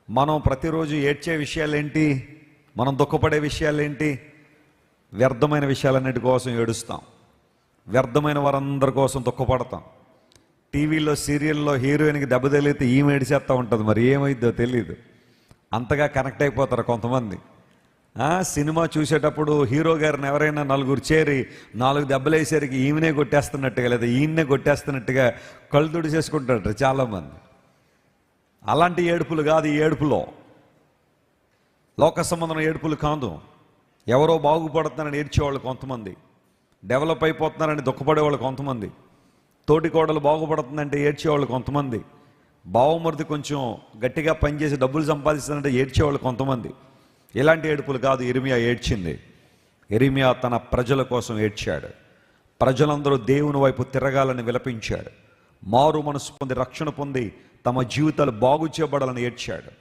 మనం ప్రతిరోజు ఏడ్చే విషయాలేంటి? మనం దుఃఖపడే విషయాలేంటి? వ్యర్థమైన విషయాలన్నిటి కోసం ఏడుస్తాం, వ్యర్థమైన వారందరి కోసం దుఃఖపడతాం. టీవీలో సీరియల్లో హీరోయిన్కి దెబ్బ తగిలితే ఈమె ఏడిచేస్తూ ఉంటుంది, మరి ఏమైద్దో తెలియదు. అంతగా కనెక్ట్ అయిపోతారు కొంతమంది. సినిమా చూసేటప్పుడు హీరో గారిని ఎవరైనా నలుగురు చేరి 4 దెబ్బలు వేసేసరికి ఈమెనే కొట్టేస్తున్నట్టుగా లేదా ఈయన్నే కొట్టేస్తున్నట్టుగా కళ్ళు తుడిచేసుకుంటారు చాలామంది. అలాంటి ఏడుపులు కాదు ఈ ఏడుపులో. లోక సంబంధం ఏడుపులు కాదు. ఎవరో బాగుపడుతున్నారని ఏడ్చేవాళ్ళు కొంతమంది, డెవలప్ అయిపోతున్నారని దుఃఖపడేవాళ్ళు కొంతమంది, తోటి కోడలు బాగుపడుతుందంటే ఏడ్చేవాళ్ళు కొంతమంది, బావమరిది కొంచెం గట్టిగా పనిచేసి డబ్బులు సంపాదిస్తుందంటే ఏడ్చేవాళ్ళు కొంతమంది. ఇలాంటి ఏడుపులు కాదు ఇర్మియా ఏడ్చింది. ఇర్మియా తన ప్రజల కోసం ఏడ్చాడు. ప్రజలందరూ దేవుని వైపు తిరగాలని విలపించాడు. మారు మనసు పొంది రక్షణ పొంది తమ జీవితాలు బాగు చేయబడాలని ఏడ్చాడు.